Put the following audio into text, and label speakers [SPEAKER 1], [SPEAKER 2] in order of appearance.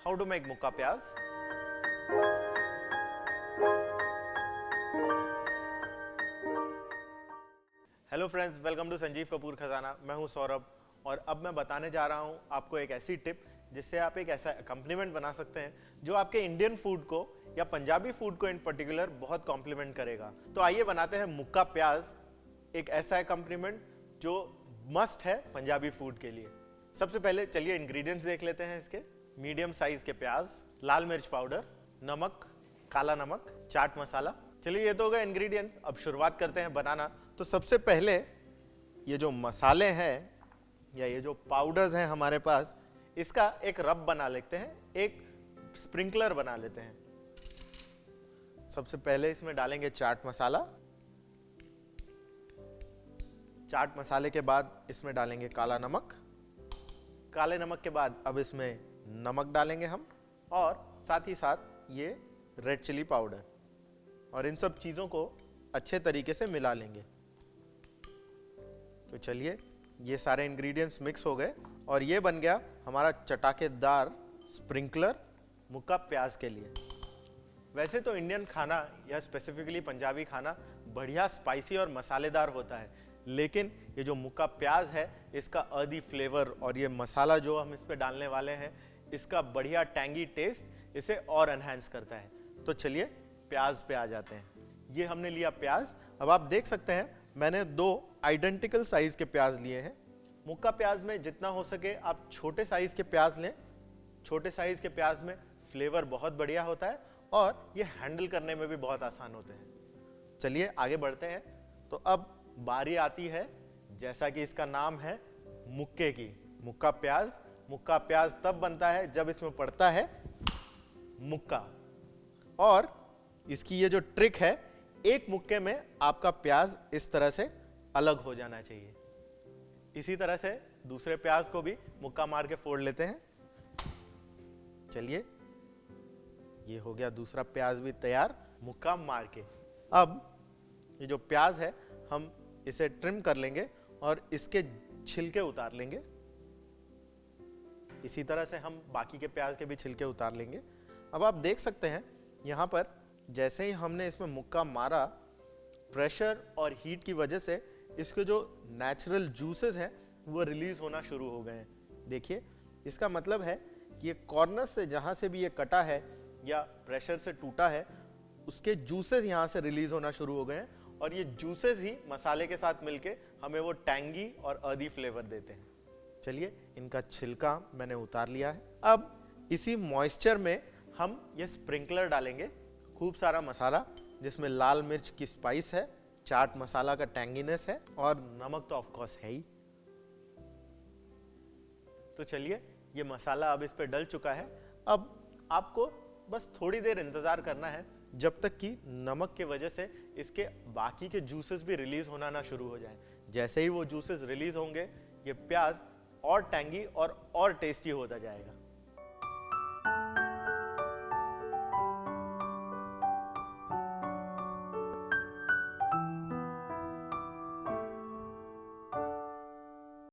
[SPEAKER 1] How to make मुक्का प्याज। Hello friends, welcome to Sanjeev Kapoor Khazana. मैं हूं सौरभ और अब मैं बताने जा रहा हूं आपको एक ऐसी टिप जिससे आप एक ऐसा अकम्पलीमेंट बना सकते हैं जो आपके इंडियन फूड को या पंजाबी फूड को इन पर्टिकुलर बहुत कॉम्प्लीमेंट करेगा। तो आइए बनाते हैं मुक्का प्याज, एक ऐसा अकम्पलीमेंट जो मस्ट है पंजाबी फूड के लिए। सबसे पहले चलिए इंग्रेडिएंट्स देख लेते हैं इसके। मीडियम साइज के प्याज, लाल मिर्च पाउडर, नमक, काला नमक, चाट मसाला। चलिए ये तो हो गए इंग्रेडिएंट्स। अब शुरुआत करते हैं बनाना। तो सबसे पहले ये जो मसाले हैं या ये जो पाउडर्स हैं हमारे पास, इसका एक रब बना लेते हैं, एक स्प्रिंकलर बना लेते हैं। सबसे पहले इसमें डालेंगे चाट मसाला। चाट मसाले के बाद इसमें डालेंगे काला नमक। काले नमक के बाद अब इसमें नमक डालेंगे हम, और साथ ही साथ ये रेड चिली पाउडर, और इन सब चीज़ों को अच्छे तरीके से मिला लेंगे। तो चलिए ये सारे इंग्रेडिएंट्स मिक्स हो गए और ये बन गया हमारा चटाकेदार स्प्रिंकलर मुक्का प्याज के लिए। वैसे तो इंडियन खाना या स्पेसिफिकली पंजाबी खाना बढ़िया स्पाइसी और मसालेदार होता है, लेकिन ये जो मुक्का प्याज है इसका अर्दी फ्लेवर और ये मसाला जो हम इस पे डालने वाले हैं, इसका बढ़िया टैंगी टेस्ट इसे और एनहांस करता है। तो चलिए प्याज पे आ जाते हैं। ये हमने लिया प्याज। अब आप देख सकते हैं मैंने 2 आइडेंटिकल साइज के प्याज लिए हैं। मुक्का प्याज में जितना हो सके आप छोटे साइज के प्याज लें। छोटे साइज के प्याज में फ्लेवर बहुत बढ़िया होता है और ये हैंडल करने में भी बहुत आसान होते हैं। चलिए आगे बढ़ते हैं। तो अब बारी आती है, जैसा कि इसका नाम है, मुक्के की। मुक्का प्याज। मुक्का प्याज तब बनता है जब इसमें पड़ता है मुक्का। और इसकी ये जो ट्रिक है, एक मुक्के में आपका प्याज इस तरह से अलग हो जाना चाहिए। इसी तरह से दूसरे प्याज को भी मुक्का मार के फोड़ लेते हैं। चलिए ये हो गया दूसरा प्याज भी तैयार मुक्का मार के। अब ये जो प्याज है हम इसे ट्रिम कर लेंगे और इसके छिलके उतार लेंगे। इसी तरह से हम बाकी के प्याज के भी छिलके उतार लेंगे। अब आप देख सकते हैं यहाँ पर जैसे ही हमने इसमें मुक्का मारा, प्रेशर और हीट की वजह से इसके जो नेचुरल जूसेस हैं वो रिलीज होना शुरू हो गए हैं। देखिए इसका मतलब है कि ये कॉर्नर से जहाँ से भी ये कटा है या प्रेशर से टूटा है, उसके जूसेस यहाँ से रिलीज होना शुरू हो गए हैं, और ये जूसेस ही मसाले के साथ मिलके हमें वो टैंगी और अर्दी फ्लेवर देते हैं। चलिए इनका छिलका मैंने उतार लिया है। अब इसी मॉइस्चर में हम ये स्प्रिंकलर डालेंगे। खूब सारा मसाला जिसमें लाल मिर्च की स्पाइस है, चाट मसाला का टैंगीनेस है, और नमक तो ऑफ कोर्स है ही। तो चलिए ये मसाला अब इस पे डल चुका है। अब आपको बस थोड़ी देर इंतजार करना है जब तक कि नमक के वजह से इसके बाकी के जूसेस भी रिलीज होना ना शुरू हो जाए। जैसे ही वो जूसेस रिलीज होंगे, ये प्याज और टैंगी और टेस्टी होता जाएगा।